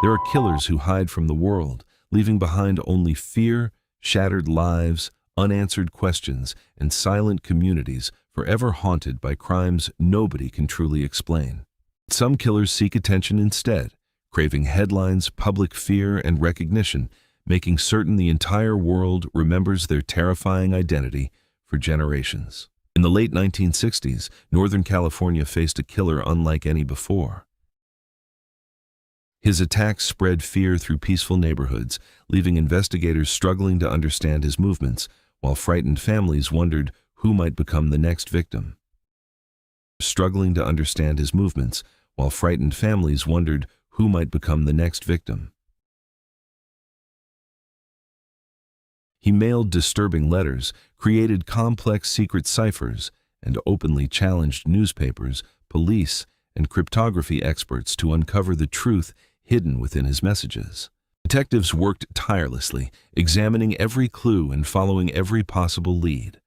There are killers who hide from the world, leaving behind only fear, shattered lives, unanswered questions, and silent communities forever haunted by crimes nobody can truly explain. Some killers seek attention instead, craving headlines, public fear, and recognition, making certain the entire world remembers their terrifying identity for generations. In the late 1960s, Northern California faced a killer unlike any before. His attacks spread fear through peaceful neighborhoods, leaving investigators struggling to understand his movements, while frightened families wondered who might become the next victim. Struggling to understand his movements, while frightened families wondered who might become the next victim. He mailed disturbing letters, created complex secret ciphers, and openly challenged newspapers, police, and cryptography experts to uncover the truth hidden within his messages. Detectives worked tirelessly, examining every clue and following every possible lead.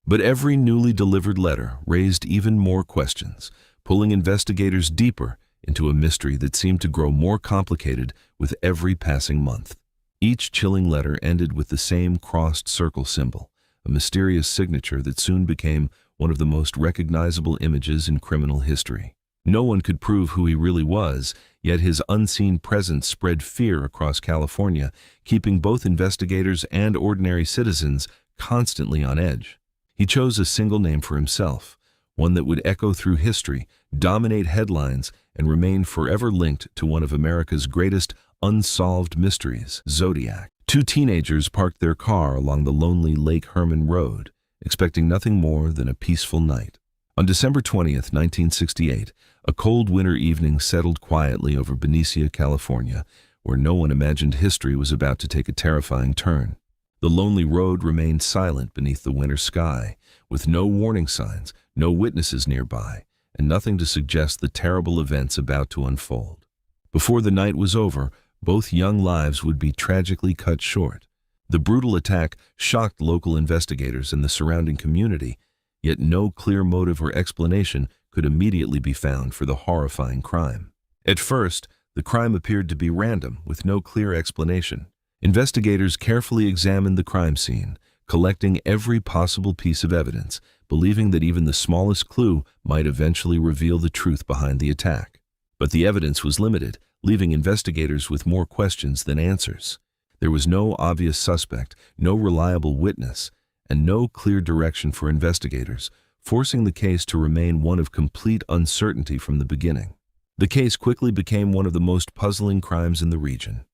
But every newly delivered letter raised even more questions, pulling investigators deeper into a mystery that seemed to grow more complicated with every passing month. Each chilling letter ended with the same crossed circle symbol, a mysterious signature that soon became one of the most recognizable images in criminal history. No one could prove who he really was, yet his unseen presence spread fear across California, keeping both investigators and ordinary citizens constantly on edge. He chose a single name for himself, one that would echo through history, dominate headlines, and remain forever linked to one of America's greatest unsolved mysteries, Zodiac. Two teenagers parked their car along the lonely Lake Herman Road, expecting nothing more than a peaceful night. On December 20th, 1968, a cold winter evening settled quietly over Benicia, California, where no one imagined history was about to take a terrifying turn. The lonely road remained silent beneath the winter sky, with no warning signs, no witnesses nearby, and nothing to suggest the terrible events about to unfold. Before the night was over, both young lives would be tragically cut short. The brutal attack shocked local investigators and the surrounding community, yet no clear motive or explanation could immediately be found for the horrifying crime. At first, the crime appeared to be random, with no clear explanation. Investigators carefully examined the crime scene, collecting every possible piece of evidence, believing that even the smallest clue might eventually reveal the truth behind the attack. But the evidence was limited, leaving investigators with more questions than answers. There was no obvious suspect, no reliable witness, and no clear direction for investigators, forcing the case to remain one of complete uncertainty from the beginning. The case quickly became one of the most puzzling crimes in the region.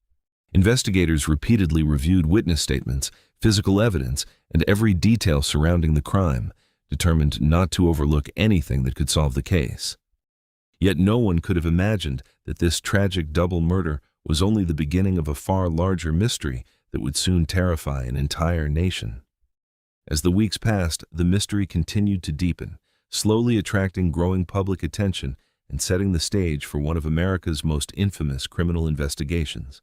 Investigators repeatedly reviewed witness statements, physical evidence, and every detail surrounding the crime, determined not to overlook anything that could solve the case. Yet no one could have imagined that this tragic double murder was only the beginning of a far larger mystery that would soon terrify an entire nation. As the weeks passed, the mystery continued to deepen, slowly attracting growing public attention and setting the stage for one of America's most infamous criminal investigations.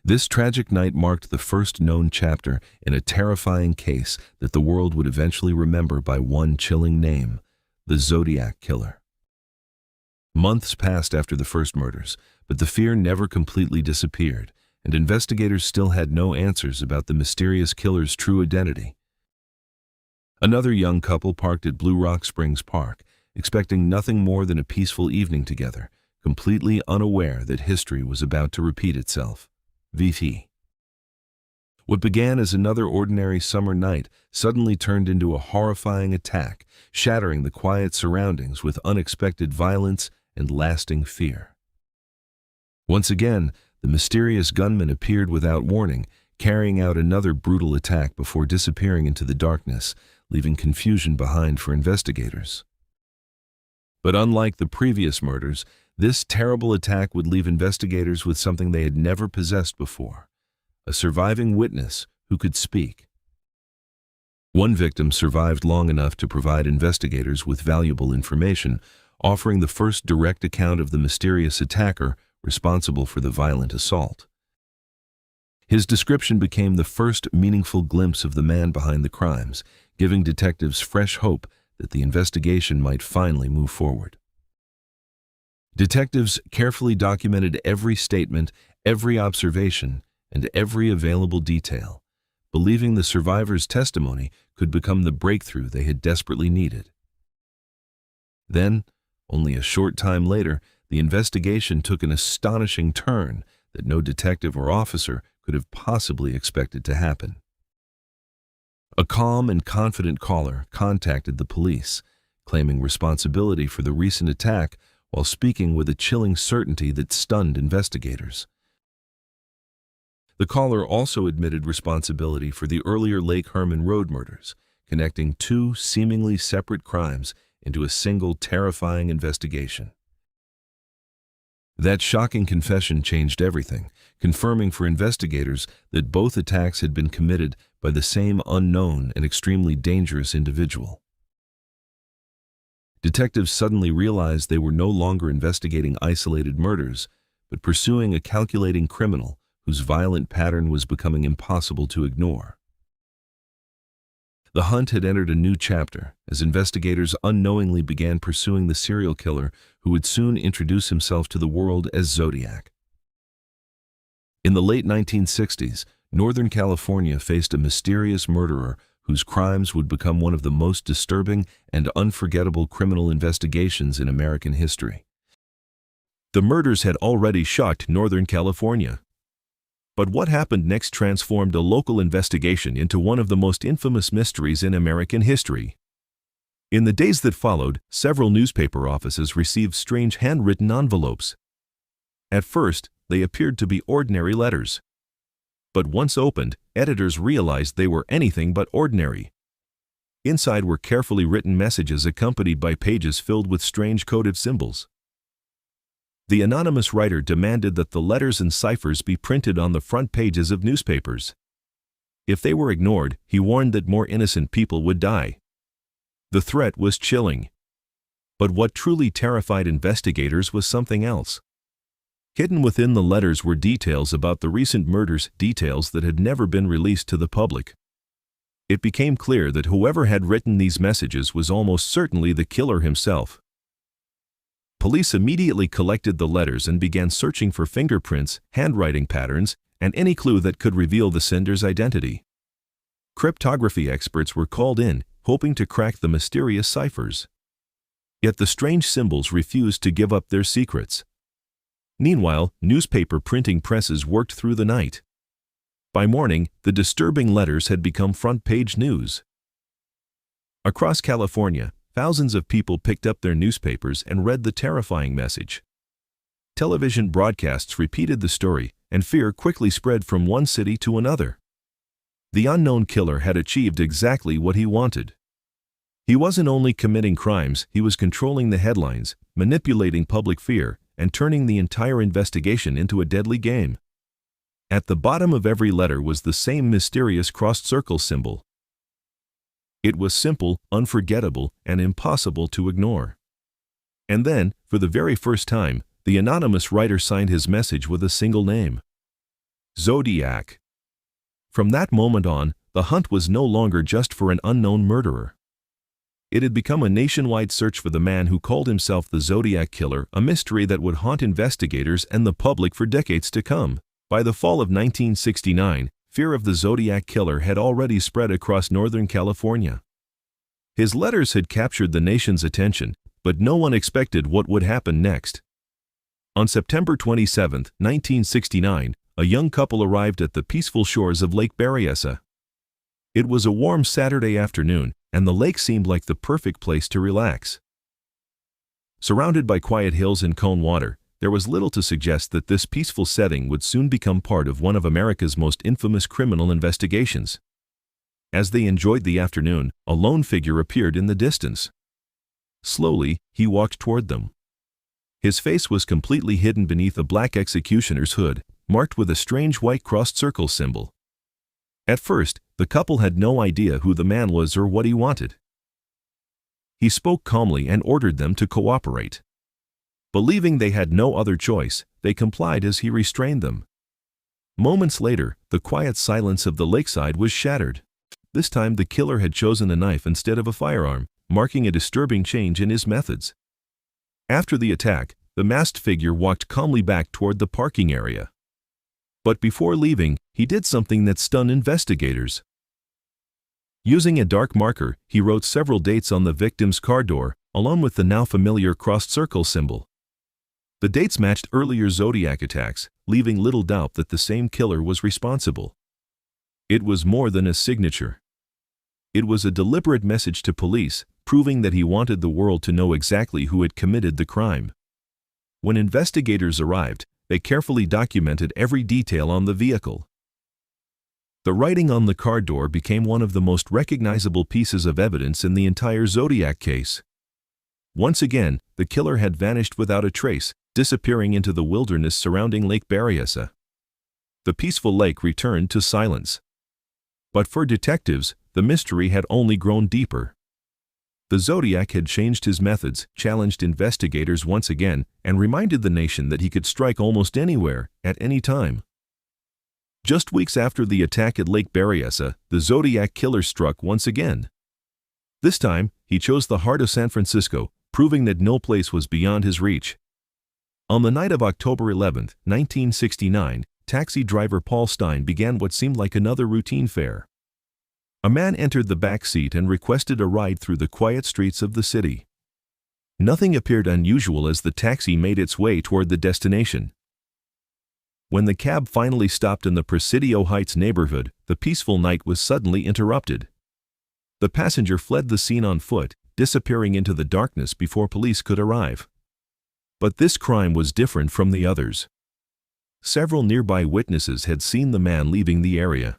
This tragic night marked the first known chapter in a terrifying case that the world would eventually remember by one chilling name, the Zodiac Killer. Months passed after the first murders, but the fear never completely disappeared, and investigators still had no answers about the mysterious killer's true identity. Another young couple parked at Blue Rock Springs Park, expecting nothing more than a peaceful evening together, completely unaware that history was about to repeat itself. VT. What began as another ordinary summer night suddenly turned into a horrifying attack, shattering the quiet surroundings with unexpected violence and lasting fear. Once again, the mysterious gunman appeared without warning, carrying out another brutal attack before disappearing into the darkness, leaving confusion behind for investigators. But unlike the previous murders, this terrible attack would leave investigators with something they had never possessed before: a surviving witness who could speak. One victim survived long enough to provide investigators with valuable information, offering the first direct account of the mysterious attacker responsible for the violent assault. His description became the first meaningful glimpse of the man behind the crimes, giving detectives fresh hope that the investigation might finally move forward. Detectives carefully documented every statement, every observation, and every available detail, believing the survivors' testimony could become the breakthrough they had desperately needed. Then, only a short time later, the investigation took an astonishing turn that no detective or officer could have possibly expected to happen. A calm and confident caller contacted the police, claiming responsibility for the recent attack while speaking with a chilling certainty that stunned investigators. The caller also admitted responsibility for the earlier Lake Herman Road murders, connecting two seemingly separate crimes into a single terrifying investigation. That shocking confession changed everything, confirming for investigators that both attacks had been committed by the same unknown and extremely dangerous individual. Detectives suddenly realized they were no longer investigating isolated murders, but pursuing a calculating criminal whose violent pattern was becoming impossible to ignore. The hunt had entered a new chapter as investigators unknowingly began pursuing the serial killer who would soon introduce himself to the world as Zodiac. In the late 1960s, Northern California faced a mysterious murderer whose crimes would become one of the most disturbing and unforgettable criminal investigations in American history. The murders had already shocked Northern California. But what happened next transformed a local investigation into one of the most infamous mysteries in American history. In the days that followed, several newspaper offices received strange handwritten envelopes. At first, they appeared to be ordinary letters. But once opened, editors realized they were anything but ordinary. Inside were carefully written messages accompanied by pages filled with strange coded symbols. The anonymous writer demanded that the letters and ciphers be printed on the front pages of newspapers. If they were ignored, he warned that more innocent people would die. The threat was chilling. But what truly terrified investigators was something else. Hidden within the letters were details about the recent murders, details that had never been released to the public. It became clear that whoever had written these messages was almost certainly the killer himself. Police immediately collected the letters and began searching for fingerprints, handwriting patterns, and any clue that could reveal the sender's identity. Cryptography experts were called in, hoping to crack the mysterious ciphers. Yet the strange symbols refused to give up their secrets. Meanwhile, newspaper printing presses worked through the night. By morning, the disturbing letters had become front-page news. Across California, thousands of people picked up their newspapers and read the terrifying message. Television broadcasts repeated the story, and fear quickly spread from one city to another. The unknown killer had achieved exactly what he wanted. He wasn't only committing crimes, he was controlling the headlines, manipulating public fear, and turning the entire investigation into a deadly game. At the bottom of every letter was the same mysterious crossed circle symbol. It was simple, unforgettable, and impossible to ignore. And then, for the very first time, the anonymous writer signed his message with a single name: Zodiac. From that moment on, the hunt was no longer just for an unknown murderer. It had become a nationwide search for the man who called himself the Zodiac Killer, a mystery that would haunt investigators and the public for decades to come. By the fall of 1969, fear of the Zodiac Killer had already spread across Northern California. His letters had captured the nation's attention, but no one expected what would happen next. On September 27, 1969, a young couple arrived at the peaceful shores of Lake Berryessa. It was a warm Saturday afternoon, and the lake seemed like the perfect place to relax. Surrounded by quiet hills and calm water, there was little to suggest that this peaceful setting would soon become part of one of America's most infamous criminal investigations. As they enjoyed the afternoon, a lone figure appeared in the distance. Slowly, he walked toward them. His face was completely hidden beneath a black executioner's hood, marked with a strange white crossed circle symbol. At first, the couple had no idea who the man was or what he wanted. He spoke calmly and ordered them to cooperate. Believing they had no other choice, they complied as he restrained them. Moments later, the quiet silence of the lakeside was shattered. This time the killer had chosen a knife instead of a firearm, marking a disturbing change in his methods. After the attack, the masked figure walked calmly back toward the parking area. But before leaving, he did something that stunned investigators. Using a dark marker, he wrote several dates on the victim's car door, along with the now familiar crossed circle symbol. The dates matched earlier Zodiac attacks, leaving little doubt that the same killer was responsible. It was more than a signature. It was a deliberate message to police, proving that he wanted the world to know exactly who had committed the crime. When investigators arrived, they carefully documented every detail on the vehicle. The writing on the car door became one of the most recognizable pieces of evidence in the entire Zodiac case. Once again, the killer had vanished without a trace, disappearing into the wilderness surrounding Lake Berryessa. The peaceful lake returned to silence. But for detectives, the mystery had only grown deeper. The Zodiac had changed his methods, challenged investigators once again, and reminded the nation that he could strike almost anywhere, at any time. Just weeks after the attack at Lake Berryessa, the Zodiac Killer struck once again. This time, he chose the heart of San Francisco, proving that no place was beyond his reach. On the night of October 11, 1969, taxi driver Paul Stein began what seemed like another routine fare. A man entered the back seat and requested a ride through the quiet streets of the city. Nothing appeared unusual as the taxi made its way toward the destination. When the cab finally stopped in the Presidio Heights neighborhood, the peaceful night was suddenly interrupted. The passenger fled the scene on foot, disappearing into the darkness before police could arrive. But this crime was different from the others. Several nearby witnesses had seen the man leaving the area.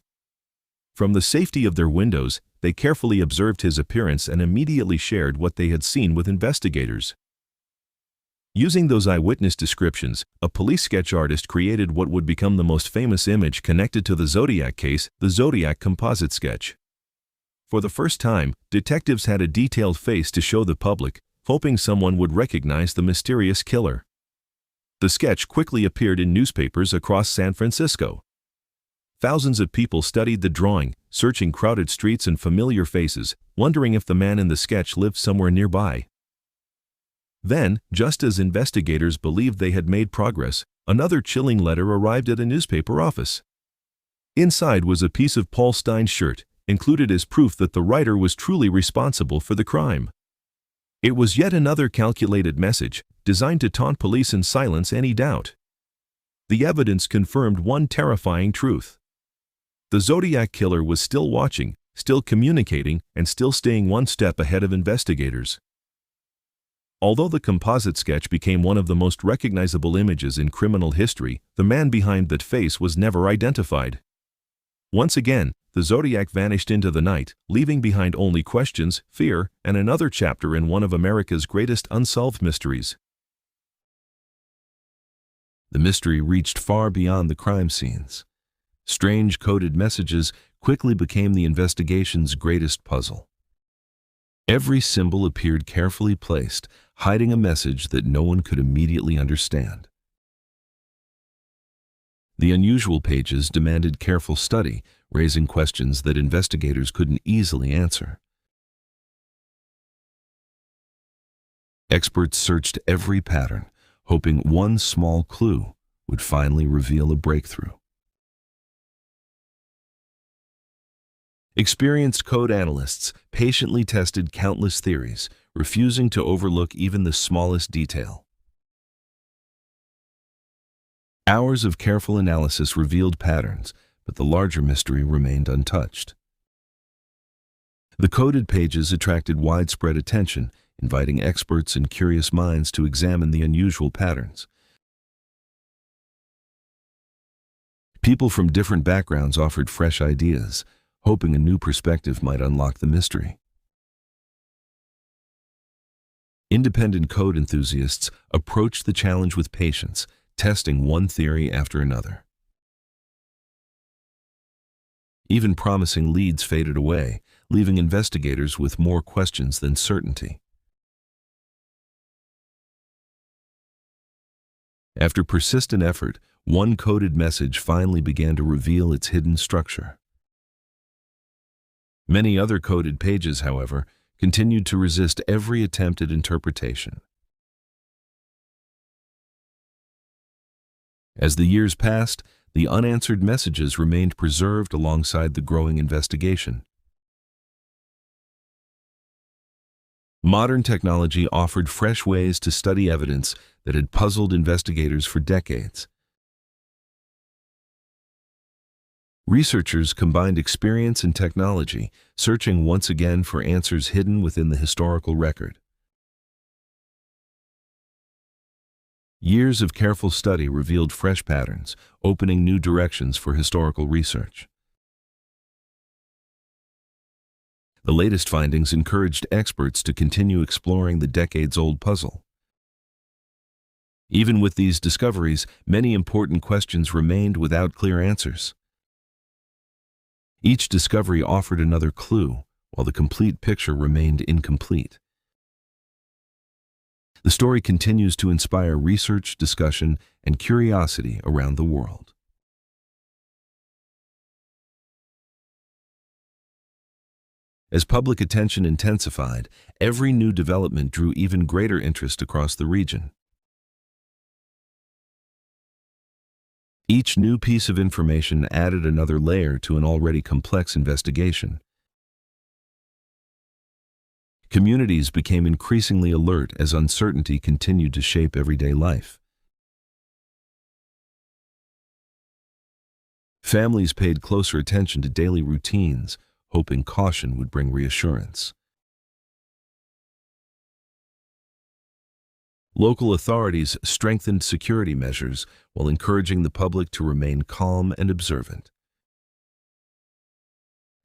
From the safety of their windows, they carefully observed his appearance and immediately shared what they had seen with investigators. Using those eyewitness descriptions, a police sketch artist created what would become the most famous image connected to the Zodiac case, the Zodiac composite sketch. For the first time, detectives had a detailed face to show the public, hoping someone would recognize the mysterious killer. The sketch quickly appeared in newspapers across San Francisco. Thousands of people studied the drawing, searching crowded streets and familiar faces, wondering if the man in the sketch lived somewhere nearby. Then, just as investigators believed they had made progress, another chilling letter arrived at a newspaper office. Inside was a piece of Paul Stein's shirt, included as proof that the writer was truly responsible for the crime. It was yet another calculated message, designed to taunt police and silence any doubt. The evidence confirmed one terrifying truth. The Zodiac Killer was still watching, still communicating, and still staying one step ahead of investigators. Although the composite sketch became one of the most recognizable images in criminal history, the man behind that face was never identified. Once again, the Zodiac vanished into the night, leaving behind only questions, fear, and another chapter in one of America's greatest unsolved mysteries. The mystery reached far beyond the crime scenes. Strange coded messages quickly became the investigation's greatest puzzle. Every symbol appeared carefully placed, hiding a message that no one could immediately understand. The unusual pages demanded careful study, raising questions that investigators couldn't easily answer. Experts searched every pattern, hoping one small clue would finally reveal a breakthrough. Experienced code analysts patiently tested countless theories, refusing to overlook even the smallest detail. Hours of careful analysis revealed patterns, but the larger mystery remained untouched. The coded pages attracted widespread attention, inviting experts and curious minds to examine the unusual patterns. People from different backgrounds offered fresh ideas, hoping a new perspective might unlock the mystery. Independent code enthusiasts approached the challenge with patience, testing one theory after another. Even promising leads faded away, leaving investigators with more questions than certainty. After persistent effort, one coded message finally began to reveal its hidden structure. Many other coded pages, however, continued to resist every attempt at interpretation. As the years passed, the unanswered messages remained preserved alongside the growing investigation. Modern technology offered fresh ways to study evidence that had puzzled investigators for decades. Researchers combined experience and technology, searching once again for answers hidden within the historical record. Years of careful study revealed fresh patterns, opening new directions for historical research. The latest findings encouraged experts to continue exploring the decades-old puzzle. Even with these discoveries, many important questions remained without clear answers. Each discovery offered another clue, while the complete picture remained incomplete. The story continues to inspire research, discussion, and curiosity around the world. As public attention intensified, every new development drew even greater interest across the region. Each new piece of information added another layer to an already complex investigation. Communities became increasingly alert as uncertainty continued to shape everyday life. Families paid closer attention to daily routines, hoping caution would bring reassurance. Local authorities strengthened security measures while encouraging the public to remain calm and observant.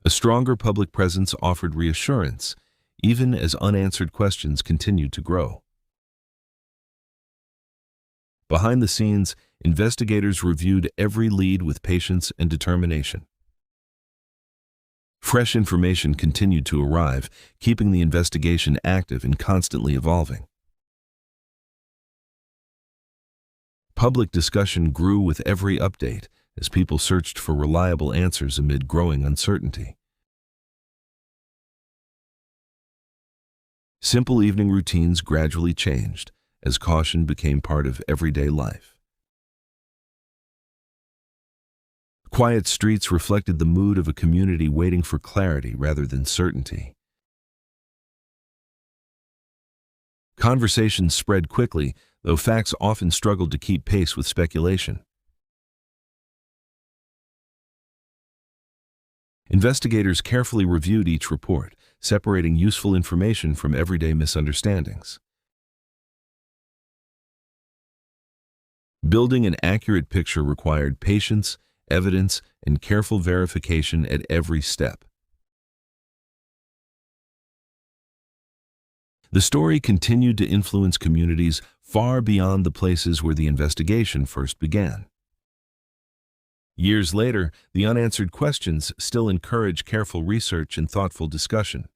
A stronger public presence offered reassurance, even as unanswered questions continued to grow. Behind the scenes, investigators reviewed every lead with patience and determination. Fresh information continued to arrive, keeping the investigation active and constantly evolving. Public discussion grew with every update as people searched for reliable answers amid growing uncertainty. Simple evening routines gradually changed as caution became part of everyday life. Quiet streets reflected the mood of a community waiting for clarity rather than certainty. Conversations spread quickly, though facts often struggled to keep pace with speculation. Investigators carefully reviewed each report, separating useful information from everyday misunderstandings. Building an accurate picture required patience, evidence, and careful verification at every step. The story continued to influence communities far beyond the places where the investigation first began. Years later, the unanswered questions still encourage careful research and thoughtful discussion.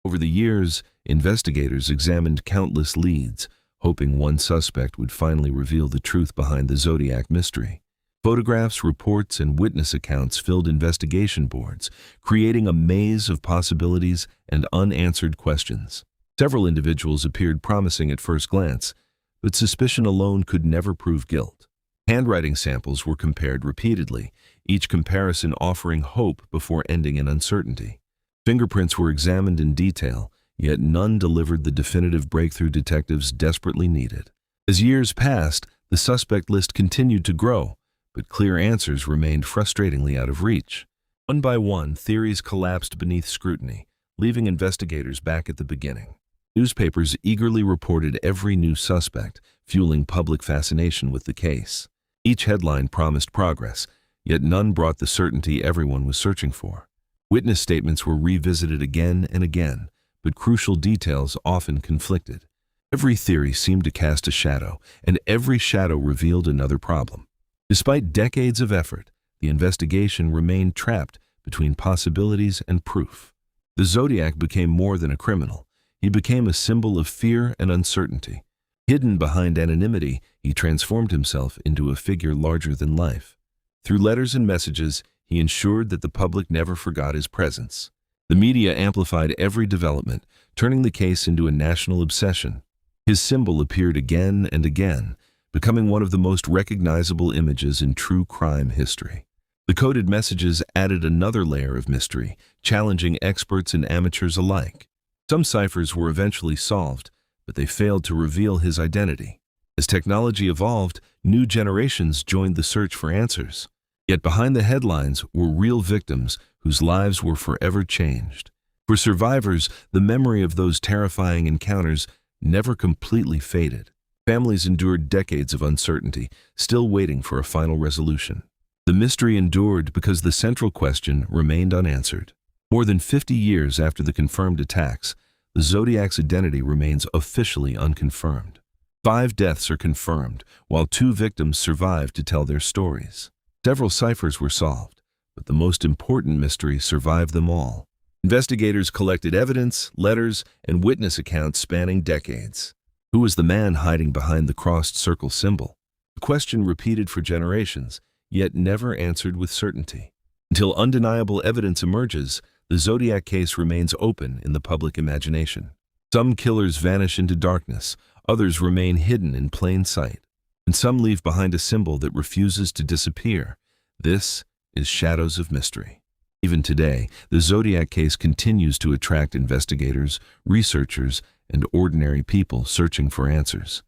Over the years, investigators examined countless leads, hoping one suspect would finally reveal the truth behind the Zodiac mystery. Photographs, reports, and witness accounts filled investigation boards, creating a maze of possibilities and unanswered questions. Several individuals appeared promising at first glance, but suspicion alone could never prove guilt. Handwriting samples were compared repeatedly, each comparison offering hope before ending in uncertainty. Fingerprints were examined in detail, yet none delivered the definitive breakthrough detectives desperately needed. As years passed, the suspect list continued to grow, but clear answers remained frustratingly out of reach. One by one, theories collapsed beneath scrutiny, leaving investigators back at the beginning. Newspapers eagerly reported every new suspect, fueling public fascination with the case. Each headline promised progress, yet none brought the certainty everyone was searching for. Witness statements were revisited again and again, but crucial details often conflicted. Every theory seemed to cast a shadow, and every shadow revealed another problem. Despite decades of effort, the investigation remained trapped between possibilities and proof. The Zodiac became more than a criminal. He became a symbol of fear and uncertainty. Hidden behind anonymity, he transformed himself into a figure larger than life. Through letters and messages, he ensured that the public never forgot his presence. The media amplified every development, turning the case into a national obsession. His symbol appeared again and again, becoming one of the most recognizable images in true crime history. The coded messages added another layer of mystery, challenging experts and amateurs alike. Some ciphers were eventually solved, but they failed to reveal his identity. As technology evolved, new generations joined the search for answers. Yet behind the headlines were real victims whose lives were forever changed. For survivors, the memory of those terrifying encounters never completely faded. Families endured decades of uncertainty, still waiting for a final resolution. The mystery endured because the central question remained unanswered. More than 50 years after the confirmed attacks, the Zodiac's identity remains officially unconfirmed. 5 deaths are confirmed, while 2 victims survived to tell their stories. Several ciphers were solved, but the most important mystery survived them all. Investigators collected evidence, letters, and witness accounts spanning decades. Who was the man hiding behind the crossed circle symbol? A question repeated for generations, yet never answered with certainty. Until undeniable evidence emerges, the Zodiac case remains open in the public imagination. Some killers vanish into darkness, others remain hidden in plain sight, and some leave behind a symbol that refuses to disappear. This is Shadows of Mystery. Even today, the Zodiac case continues to attract investigators, researchers, and ordinary people searching for answers.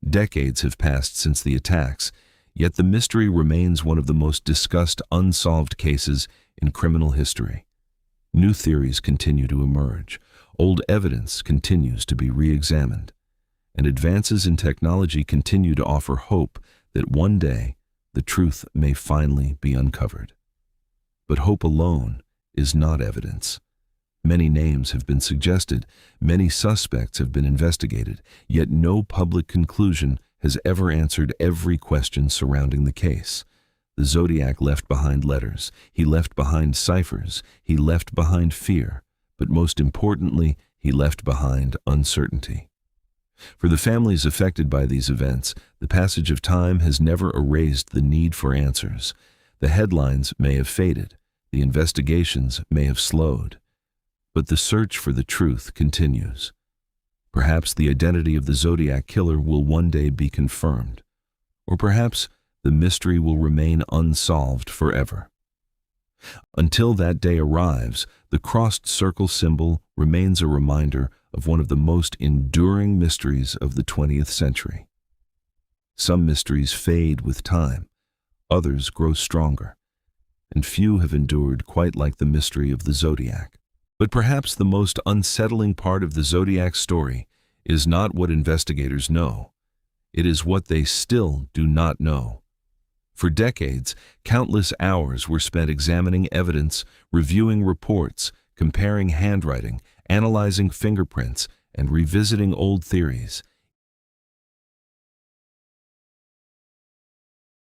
Decades have passed since the attacks, yet the mystery remains one of the most discussed unsolved cases in criminal history. New theories continue to emerge, old evidence continues to be re-examined, and advances in technology continue to offer hope that one day the truth may finally be uncovered. But hope alone is not evidence. Many names have been suggested, many suspects have been investigated, yet no public conclusion has ever answered every question surrounding the case. The Zodiac left behind letters, he left behind ciphers, he left behind fear, but most importantly, he left behind uncertainty. For the families affected by these events, the passage of time has never erased the need for answers. The headlines may have faded, the investigations may have slowed, but the search for the truth continues. Perhaps the identity of the Zodiac Killer will one day be confirmed, or perhaps the mystery will remain unsolved forever. Until that day arrives, the crossed circle symbol remains a reminder of one of the most enduring mysteries of the 20th century. Some mysteries fade with time, others grow stronger, and few have endured quite like the mystery of the Zodiac. But perhaps the most unsettling part of the Zodiac story is not what investigators know. It is what they still do not know. For decades, countless hours were spent examining evidence, reviewing reports, comparing handwriting, analyzing fingerprints, and revisiting old theories.